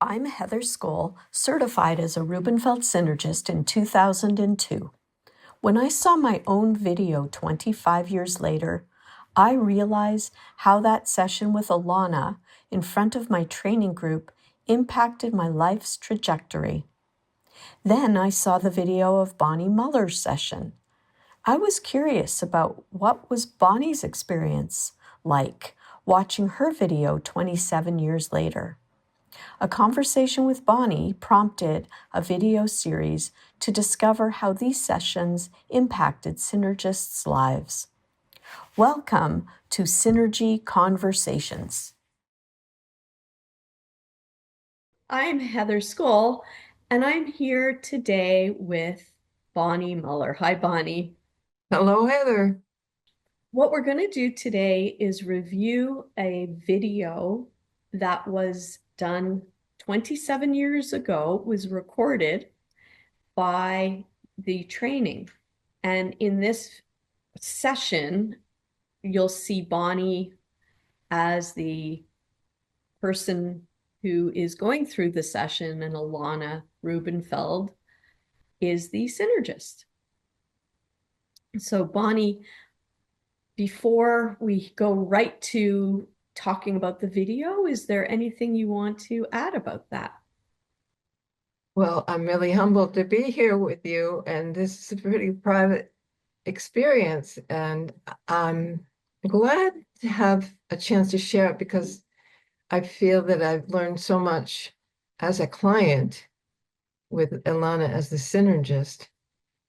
I'm Heather Skoll, certified as a Rubenfeld Synergist in 2002. When I saw my own video 25 years later, I realized how that session with Ilana in front of my training group impacted my life's trajectory. Then I saw the video of Bonnie Muller's session. I was curious about what was Bonnie's experience like watching her video 27 years later. A conversation with Bonnie prompted a video series to discover how these sessions impacted synergists' lives. Welcome to Synergy Conversations. I'm Heather Skoll, and I'm here today with Bonnie Muller. Hi, Bonnie. Hello, Heather. What we're going to do today is review a video that was done 27 years ago, was recorded by the training. And in this session, you'll see Bonnie as the person who is going through the session, and Ilana Rubenfeld is the synergist. So Bonnie, before we go right to talking about the video, is there anything you want to add about that? Well, I'm really humbled to be here with you, and this is a pretty private experience, and I'm glad to have a chance to share it because I feel that I've learned so much as a client with Ilana as the synergist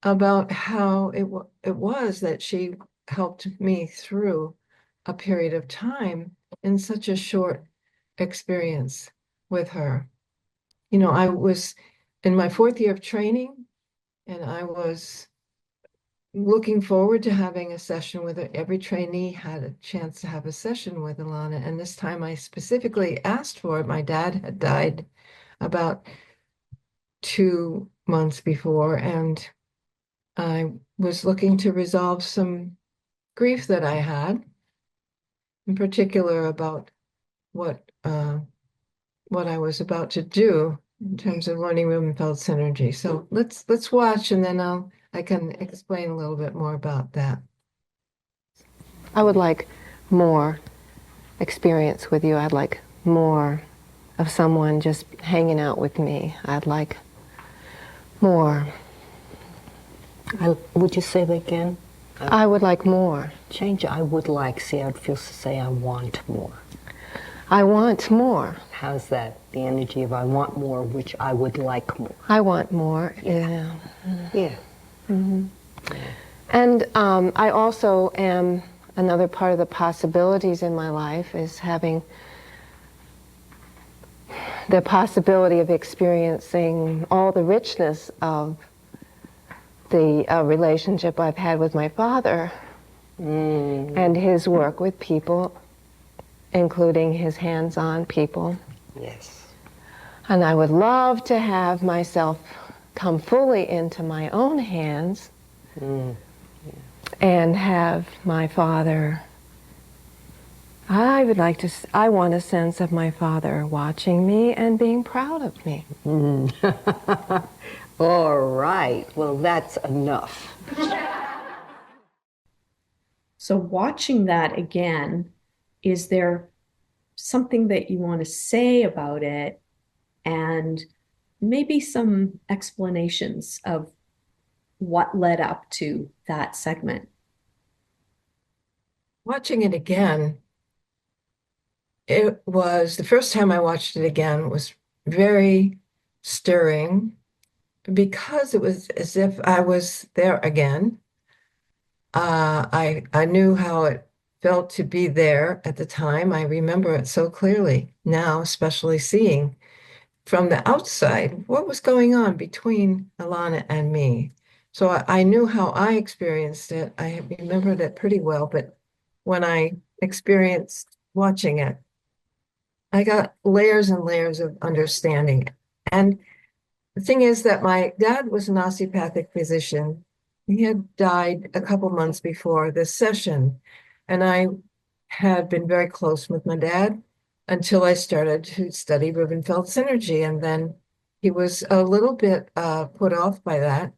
about how it was that she helped me through a period of time in such a short experience with her. You know, I was in my fourth year of training, and I was looking forward to having a session with her. Every trainee had a chance to have a session with Ilana, and this time I specifically asked for it. My dad had died about 2 months before, and I was looking to resolve some grief that I had, in particular about what I was about to do in terms of learning Rubenfeld Synergy. So let's watch, and then I can explain a little bit more about that. I would like more experience with you. I'd like more of someone just hanging out with me. I'd like more. Would you say that again? I would like more. Change I would like. See how it feels to say I want more. I want more. How's that? The energy of I want more, which I would like more. I want more. Yeah. Yeah. Mm-hmm. Yeah. And I also am, another part of the possibilities in my life is having the possibility of experiencing all the richness of the relationship I've had with my father and his work with people, including his hands-on people. Yes. And I would love to have myself come fully into my own hands and have my father, I want a sense of my father watching me and being proud of me. All right. Well, that's enough. So watching that again, is there something that you want to say about it, and maybe some explanations of what led up to that segment? Watching it again, it was the first time I watched it again was very stirring because it was as if I was there again. I knew how it felt to be there at the time. I remember it so clearly now, especially seeing from the outside what was going on between Ilana and me. So I knew how I experienced it. I remembered it pretty well, but when I experienced watching it, I got layers and layers of understanding. And the thing is that my dad was an osteopathic physician. He had died a couple months before this session, and I had been very close with my dad. until I started to study Rubenfeld Synergy. And then he was a little bit put off by that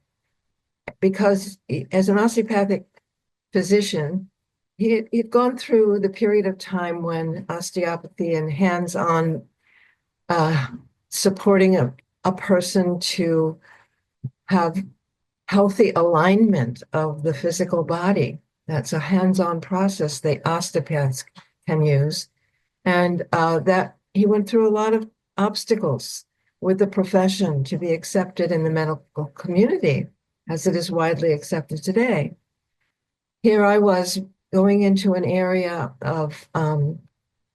because as an osteopathic physician, he'd gone through the period of time when osteopathy and hands-on supporting a person to have healthy alignment of the physical body. That's a hands-on process that osteopaths can use. And that he went through a lot of obstacles with the profession to be accepted in the medical community as it is widely accepted today. Here I was going into an area of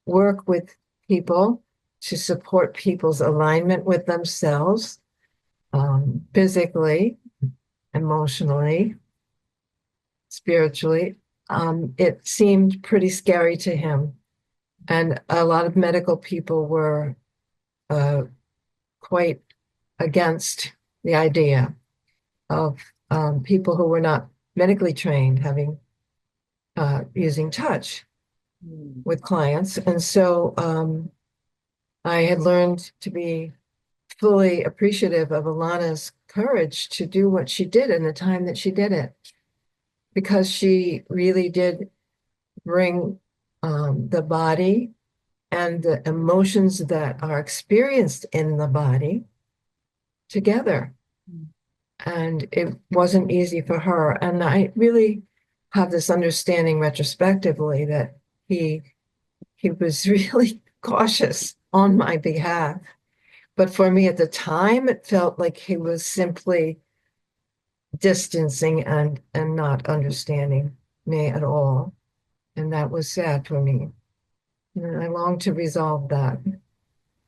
work with people to support people's alignment with themselves, physically, emotionally, spiritually. It seemed pretty scary to him. And a lot of medical people were quite against the idea of people who were not medically trained having using touch with clients. And so I had learned to be fully appreciative of Ilana's courage to do what she did in the time that she did it, because she really did bring the body and the emotions that are experienced in the body together. And it wasn't easy for her. And I really have this understanding retrospectively that he was really cautious on my behalf. But for me at the time, it felt like he was simply distancing and not understanding me at all. And that was sad for me. And I long to resolve that.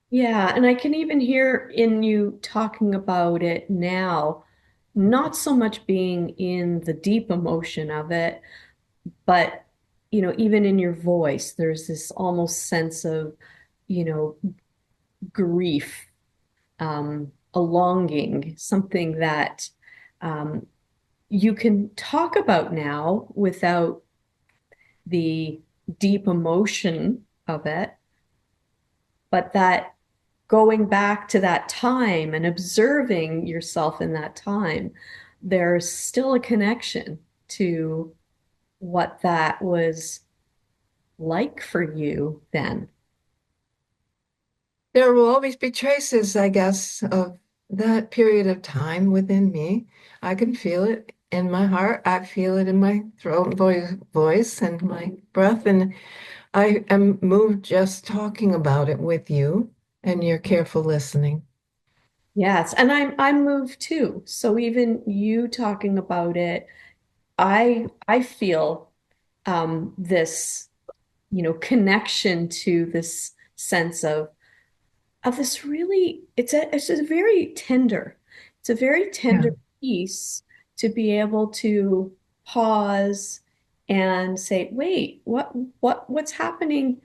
Yeah, and I can even hear in you talking about it now, not so much being in the deep emotion of it, but even in your voice, there's this almost sense of, grief, a longing, something that you can talk about now without the deep emotion of it, but that going back to that time and observing yourself in that time, there's still a connection to what that was like for you then. There will always be traces, I guess, of that period of time within me. I can feel it in my heart. I feel it in my throat, voice, and my breath. And I am moved just talking about it with you and your careful listening. Yes, and I'm moved too. So even you talking about it, I feel this, connection to this sense of this really, it's a very tender, it's a very Yeah. tender piece to be able to pause and say, wait, what's happening,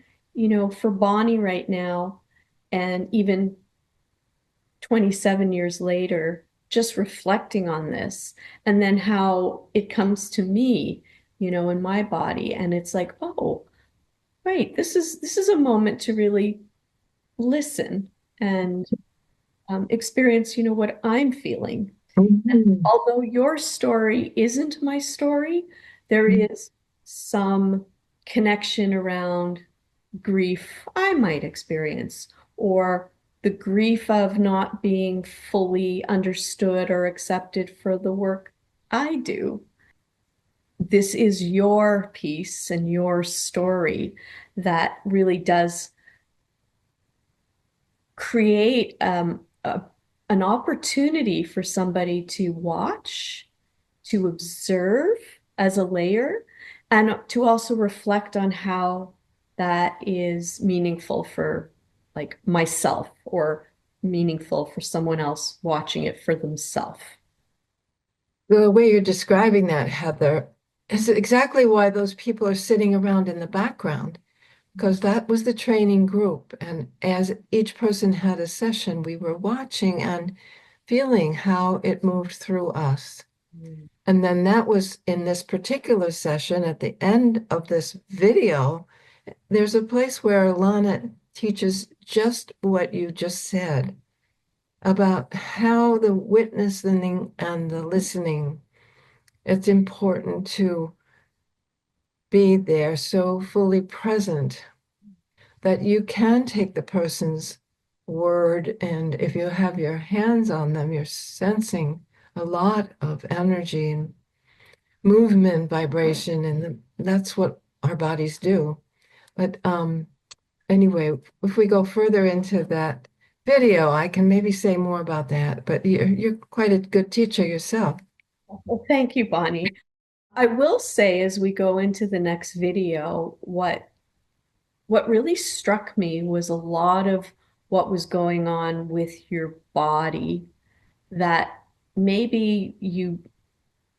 for Bonnie right now, and even 27 years later, just reflecting on this, and then how it comes to me, in my body, and it's like, oh, right, this is a moment to really listen and experience, what I'm feeling. And Mhm. although your story isn't my story, there is some connection around grief I might experience, or the grief of not being fully understood or accepted for the work I do. This is your piece and your story that really does create an opportunity for somebody to watch, to observe as a layer, and to also reflect on how that is meaningful for like myself, or meaningful for someone else watching it for themselves. The way you're describing that, Heather, is exactly why those people are sitting around in the background, because that was the training group. And as each person had a session, we were watching and feeling how it moved through us. And then that was in this particular session at the end of this video, there's a place where Ilana teaches just what you just said about how the witnessing and the listening, it's important to be there so fully present that you can take the person's word, and if you have your hands on them, you're sensing a lot of energy and movement, vibration, and that's what our bodies do. But anyway, if we go further into that video, I can maybe say more about that, but you're quite a good teacher yourself. Well, thank you, Bonnie. I will say as we go into the next video, what really struck me was a lot of what was going on with your body that maybe you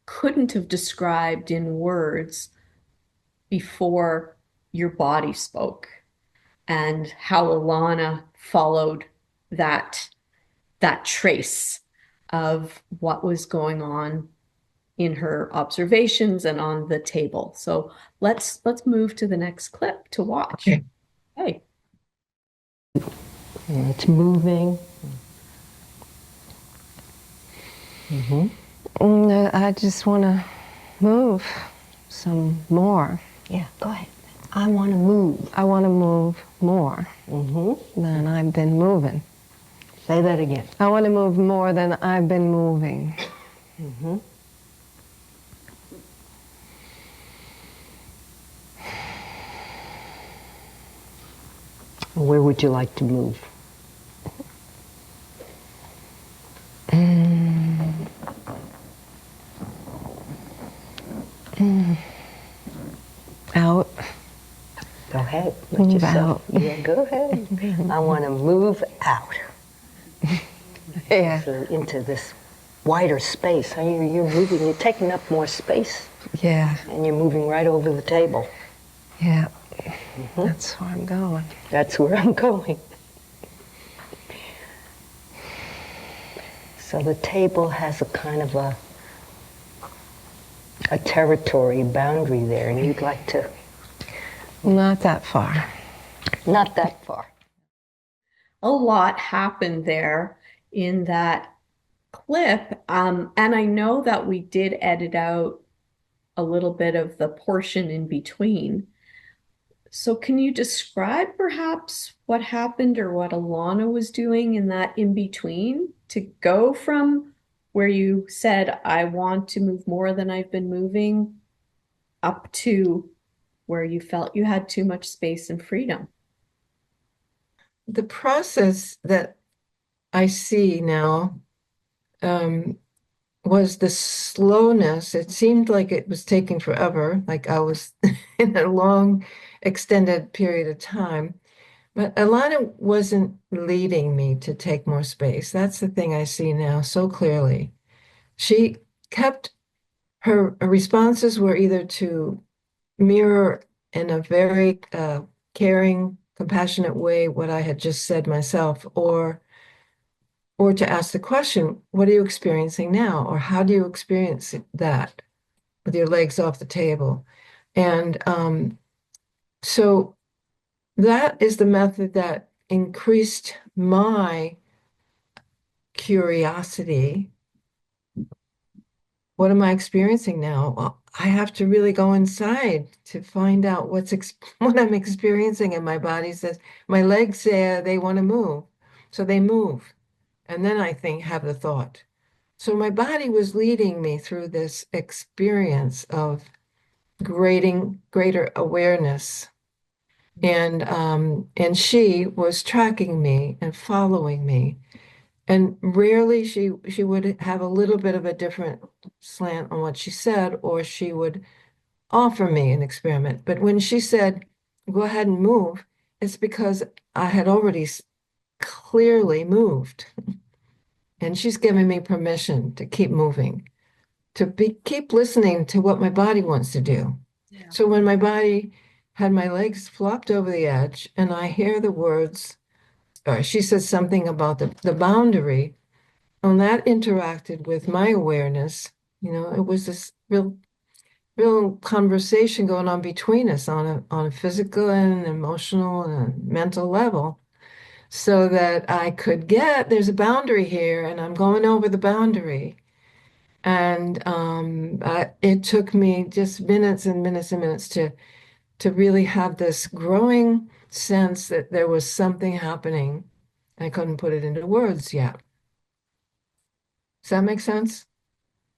couldn't have described in words before your body spoke, and how Ilana followed that trace of what was going on in her observations and on the table. So let's move to the next clip to watch. Okay. Hey. It's moving. I just want to move some more. Yeah, go ahead. I want to move. I want to move more than I've been moving. Say that again. I want to move more than I've been moving. Where would you like to move? Out. Go ahead. Move out. Yeah, go ahead. I want to move out. Yeah. So into this wider space. You're moving, you're taking up more space, Yeah. and you're moving right over the table. Yeah. That's where I'm going. That's where I'm going. So the table has a kind of a territory boundary there, and you'd like to... Not that far. Not that far. A lot happened there in that clip. And I know that we did edit out a little bit of the portion in between. So can you describe perhaps what happened or what Ilana was doing in that in between to go from where you said, I want to move more than I've been moving, up to where you felt you had too much space and freedom? The process that I see now was the slowness. It seemed like it was taking forever, like I was in a long, extended period of time. But Alana wasn't leading me to take more space. That's the thing I see now so clearly. She kept her responses were either to mirror in a very caring, compassionate way what I had just said myself, or to ask the question, what are you experiencing now? Or how do you experience that with your legs off the table? And so that is the method that increased my curiosity. What am I experiencing now? Well, I have to really go inside to find out what I'm experiencing, and my body says, my legs say they want to move, so they move. And then I have the thought. So my body was leading me through this experience of greater awareness. And she was tracking me and following me. And rarely she would have a little bit of a different slant on what she said, or she would offer me an experiment. But when she said, go ahead and move, it's because I had already clearly moved. And she's giving me permission to keep moving, to keep listening to what my body wants to do. Yeah. So when my body had my legs flopped over the edge and I hear the words, or she says something about the boundary, and that interacted with my awareness, it was this real real conversation going on between us on a physical and emotional and mental level, so that I could there's a boundary here, and I'm going over the boundary. And it took me just minutes and minutes and minutes to really have this growing sense that there was something happening. I couldn't put it into words yet. Does that make sense?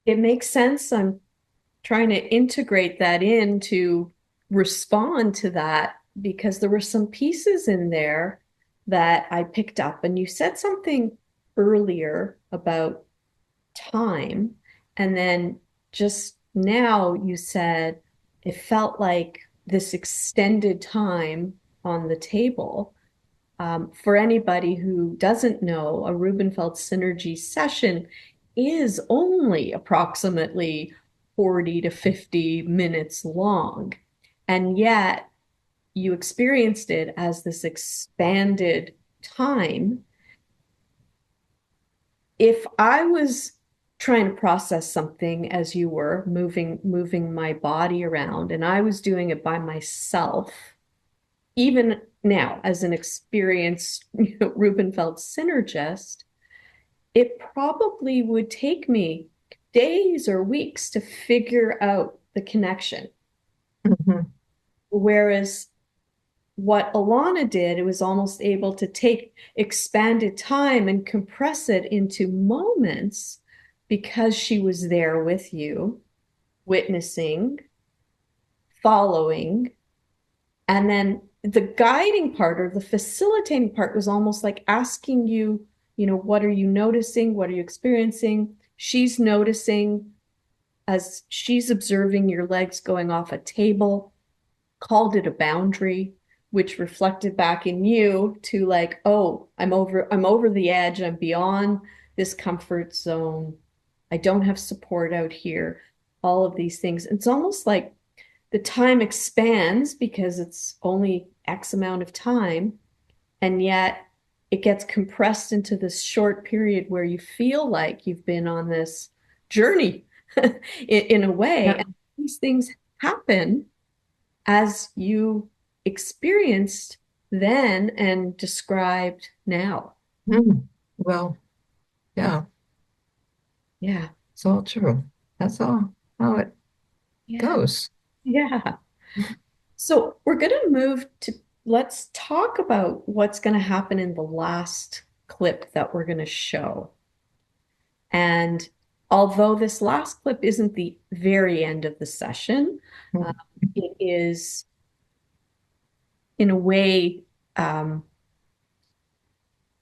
It makes sense. I'm trying to integrate that in to respond to that because there were some pieces in there that I picked up. And you said something earlier about time. And then just now you said it felt like this extended time on the table. For anybody who doesn't know, a Rubenfeld Synergy session is only approximately 40 to 50 minutes long. And yet you experienced it as this expanded time. If I was trying to process something as you were moving my body around and I was doing it by myself, even now as an experienced Rubenfeld synergist, it probably would take me days or weeks to figure out the connection. Mm-hmm. Whereas what Ilana did, it was almost able to take expanded time and compress it into moments because she was there with you, witnessing, following, and then the guiding part or the facilitating part was almost like asking you, what are you noticing? What are you experiencing? She's noticing as she's observing your legs going off a table, called it a boundary, which reflected back in you to like, oh, I'm over the edge. I'm beyond this comfort zone. I don't have support out here. All of these things. It's almost like the time expands because it's only X amount of time, and yet it gets compressed into this short period where you feel like you've been on this journey in a way. Yeah. And these things happen as you experienced then and described now. Mm. Well, yeah, Yeah. it's all true. That's all how it Yeah. goes. Yeah. So we're going to move to, let's talk about what's going to happen in the last clip that we're going to show. And although this last clip isn't the very end of the session, Mm. it is in a way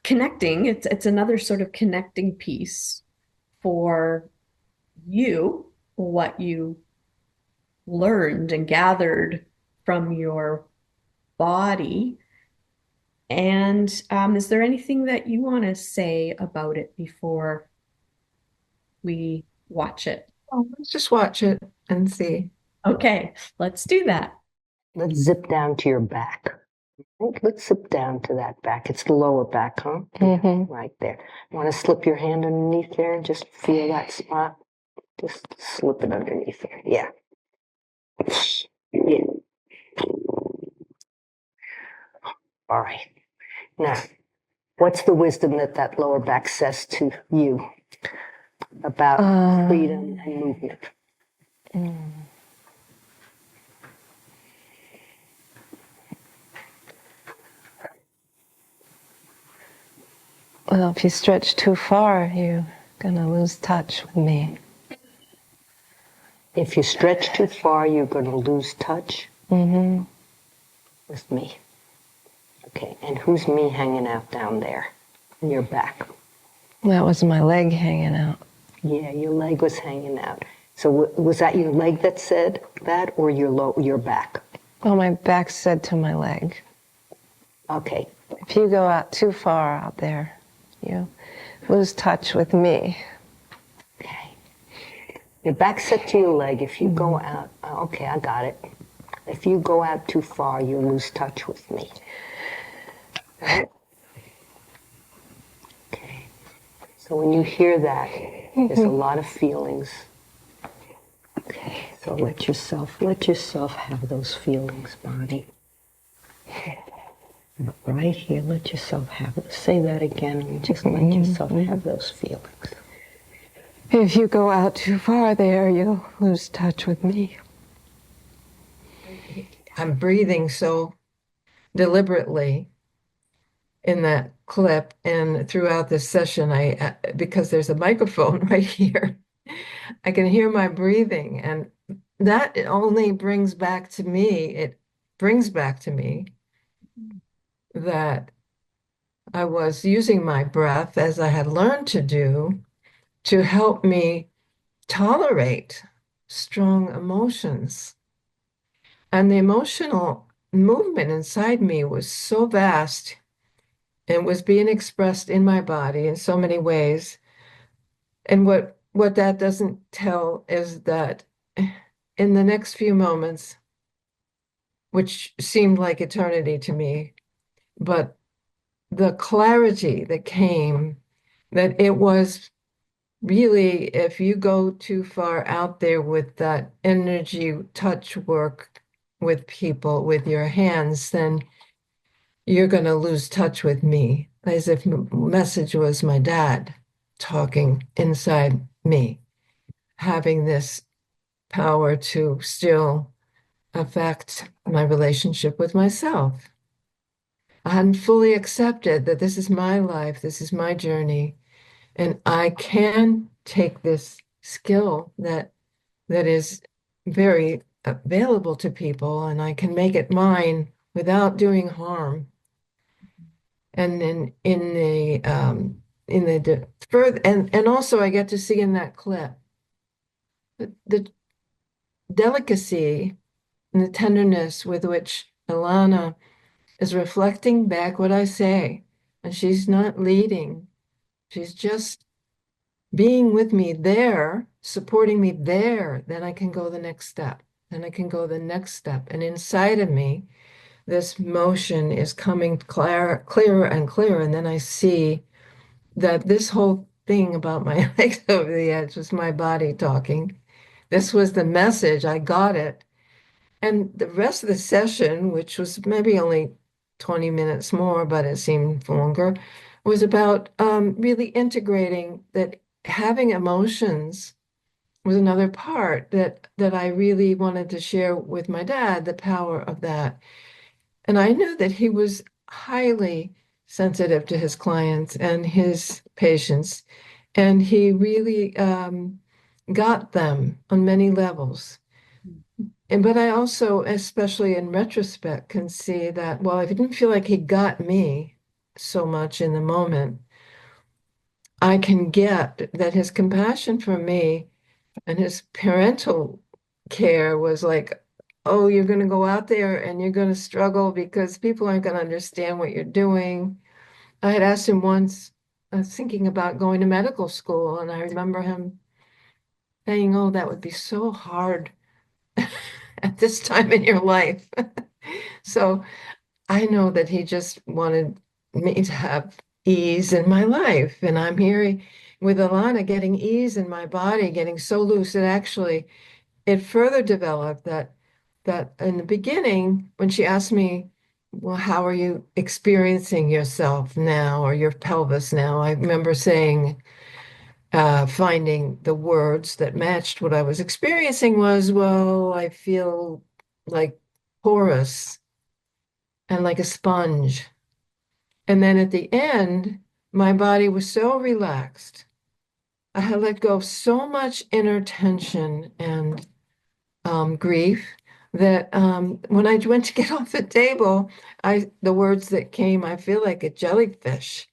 connecting. It's another sort of connecting piece for you, what you learned and gathered from your body. And is there anything that you want to say about it before we watch it? Oh, let's just watch it and see. Okay, let's do that. Let's zip down to your back. Right? Let's zip down to that back. It's the lower back, huh? Mm-hmm. Right there. Want to slip your hand underneath there and just feel that spot? Just slip it underneath there. Yeah. Yeah. All right. Now, what's the wisdom that that lower back says to you about freedom and movement? Well, if you stretch too far, you're gonna lose touch with me. If you stretch too far, you're going to lose touch Mm-hmm. with me. Okay, and who's me hanging out down there in your back? That was my leg hanging out. Yeah, your leg was hanging out. So was that your leg that said that, or your back? Well, my back said to my leg, Okay. if you go out too far out there, you lose touch with me. Okay. Your back said to your leg, if you go out, okay, I got it. If you go out too far, you lose touch with me. Right? Okay. So when you hear that, there's a lot of feelings. Okay. So let yourself have those feelings, Bonnie. Right here, let yourself have it. Say that again, and just let yourself have those feelings. If you go out too far there, you'll lose touch with me. I'm breathing so deliberately in that clip and throughout this session, because there's a microphone right here, I can hear my breathing, and that only brings back to me, it brings back to me that I was using my breath as I had learned to do to help me tolerate strong emotions. And the emotional movement inside me was so vast and was being expressed in my body in so many ways. And what that doesn't tell is that in the next few moments, which seemed like eternity to me, but the clarity that came, that it was really, if you go too far out there with that energy touch work with people with your hands, then you're going to lose touch with me, as if the message was my dad talking inside me, having this power to still affect my relationship with myself. I hadn't fully accepted that this is my life, this is my journey, and I can take this skill that is very available to people, and I can make it mine without doing harm. And then in the further, and also I get to see in that clip the delicacy and the tenderness with which Ilana is reflecting back what I say, and she's not leading, she's just being with me there, supporting me there. Then I can go the next step. Then I can go the next step. And inside of me, this motion is coming clearer and clearer. And then I see that this whole thing about my legs over the edge was my body talking. This was the message. I got it. And the rest of the session, which was maybe only 20 minutes more, but it seemed longer, was about really integrating that having emotions was another part that I really wanted to share with my dad, the power of that. And I knew that he was highly sensitive to his clients and his patients, and he really got them on many levels. But I also, especially in retrospect, can see that, well, I didn't feel like he got me so much in the moment, I can get that his compassion for me and his parental care was like, oh, you're going to go out there and you're going to struggle because people aren't going to understand what you're doing. I had asked him once, I was thinking about going to medical school, and I remember him saying, oh, that would be so hard at this time in your life. So I know that he just wanted me to have ease in my life. And I'm here with Ilana getting ease in my body, getting so loose. It further developed that in the beginning, when she asked me, well, how are you experiencing yourself now or your pelvis now? I remember saying, finding the words that matched what I was experiencing was, well, I feel like porous and like a sponge. And then at the end, my body was so relaxed. I had let go of so much inner tension and grief that when I went to get off the table, the words that came, I feel like a jellyfish.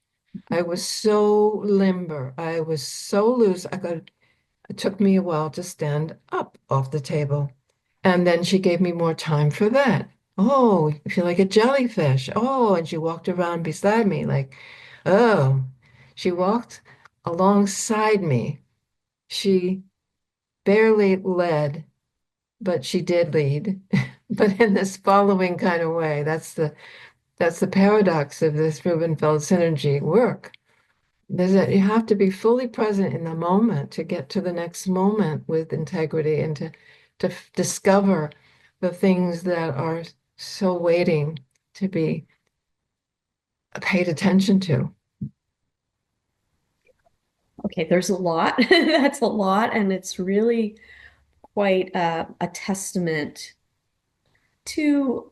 I was so limber. I was so loose. It took me a while to stand up off the table. And then she gave me more time for that. Oh, you feel like a jellyfish. Oh, and she walked around beside me like, oh, she walked alongside me. She barely led, but she did lead, but in this following kind of way. That's the paradox of this Rubenfeld synergy work. Is that you have to be fully present in the moment to get to the next moment with integrity and to to discover the things that are so waiting to be paid attention to. Okay, there's a lot. That's a lot, and it's really quite a testament to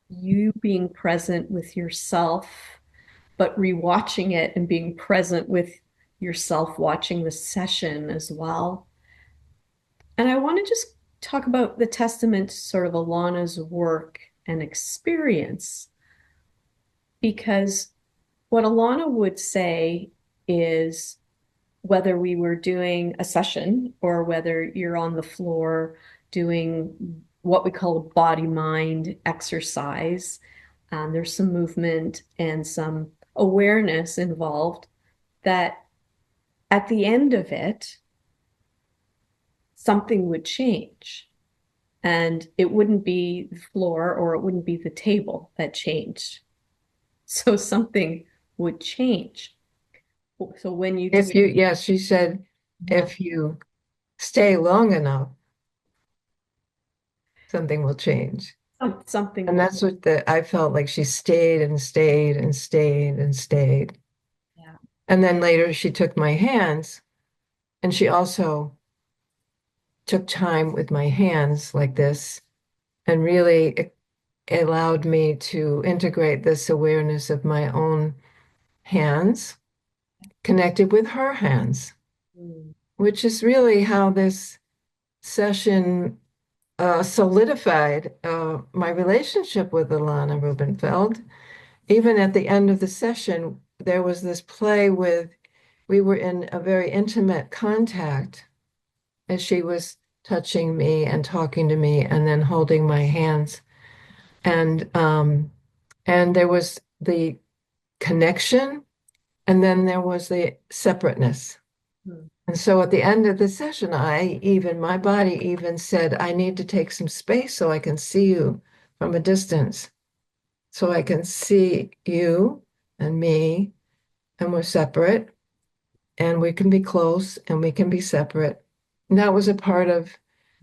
you being present with yourself, but rewatching it and being present with yourself watching the session as well. And I want to just talk about the testament to sort of Ilana's work and experience, because what Ilana would say is whether we were doing a session or whether you're on the floor doing what we call a body mind exercise, there's some movement and some awareness involved, that at the end of it, something would change. And it wouldn't be the floor or it wouldn't be the table that changed. So something would change. So when you If you, yes, she said, if you stay long enough, something will change. something, And that's what I felt like she stayed and stayed and stayed and stayed. yeah. And then later she took my hands and she also took time with my hands like this and really allowed me to integrate this awareness of my own hands connected with her hands, Mm. which is really how this session solidified my relationship with Ilana Rubenfeld. Even at the end of the session, there was this play with, we were in a very intimate contact as she was touching me and talking to me and then holding my hands. And there was the connection, and then there was the separateness. Mm. And so at the end of the session, my body even said, I need to take some space so I can see you from a distance, so I can see you and me, and we're separate, and we can be close and we can be separate. And that was a part of,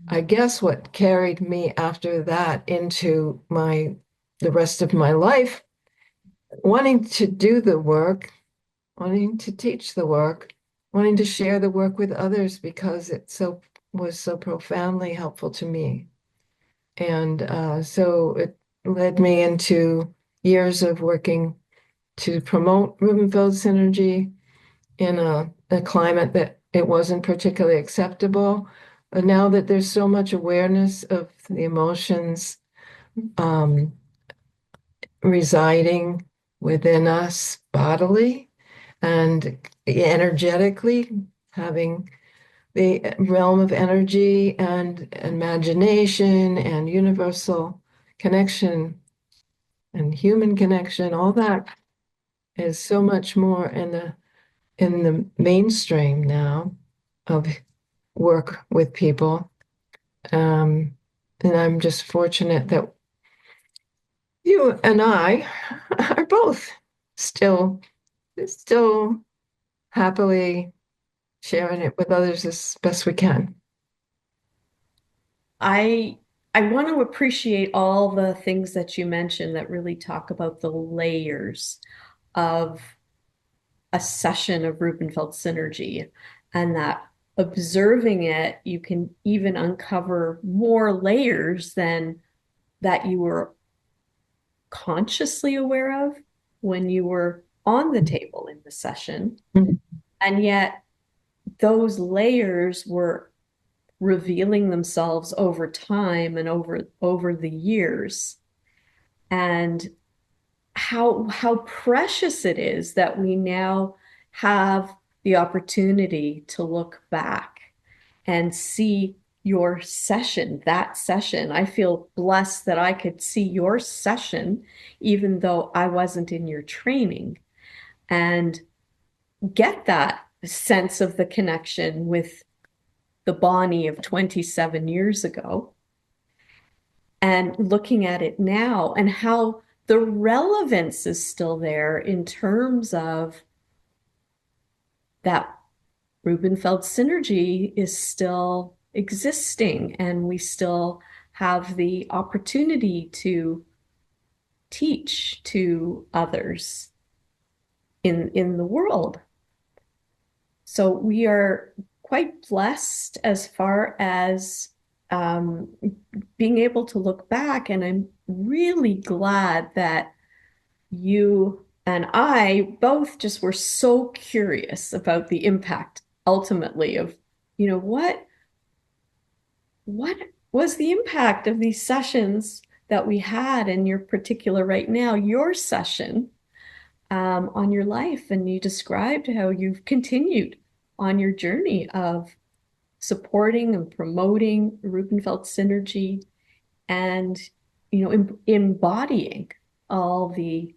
I guess, what carried me after that into the rest of my life, wanting to do the work, wanting to teach the work, wanting to share the work with others because was so profoundly helpful to me. And so it led me into years of working to promote Rubenfeld Synergy in a climate that it wasn't particularly acceptable. But now that there's so much awareness of the emotions um, residing within us bodily and energetically, having the realm of energy and imagination and universal connection and human connection, all that is so much more in the mainstream now of work with people. And I'm just fortunate that you and I are both still happily sharing it with others as best we can. I I want to appreciate all the things that you mentioned that really talk about the layers of a session of Rubenfeld Synergy, and that observing it, you can even uncover more layers than that you were consciously aware of when you were on the table in the session. Mhm. And yet those layers were revealing themselves over time and over the years. And how precious it is that we now have the opportunity to look back and see your session, that session. I feel blessed that I could see your session, even though I wasn't in your training, and get that sense of the connection with the Bonnie of 27 years ago, and looking at it now and how the relevance is still there in terms of that Rubenfeld synergy is still existing, and we still have the opportunity to teach to others in the world. So we are quite blessed as far as being able to look back, and I'm really glad that you and I both just were so curious about the impact ultimately of, what was the impact of these sessions that we had, in your particular right now, your session on your life. And you described how you've continued on your journey of supporting and promoting Rubenfeld Synergy, and embodying all the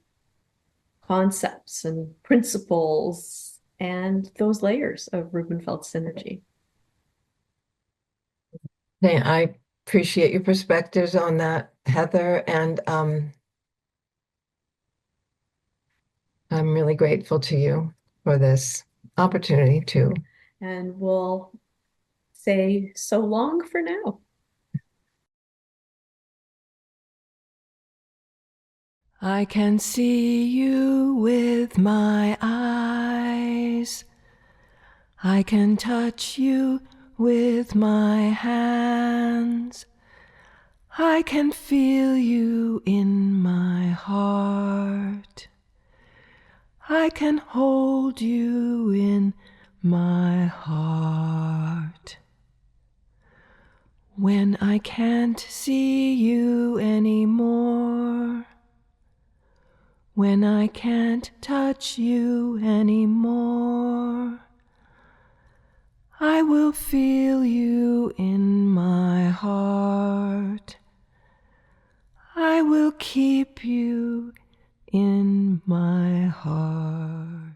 concepts and principles and those layers of Rubenfeld Synergy. I appreciate your perspectives on that, Heather, and I'm really grateful to you for this opportunity too. And we'll say so long for now. I can see you with my eyes. I can touch you with my hands. I can feel you in my heart. I can hold you in my heart. When I can't see you anymore, when I can't touch you anymore, I will feel you in my heart. I will keep you in my heart.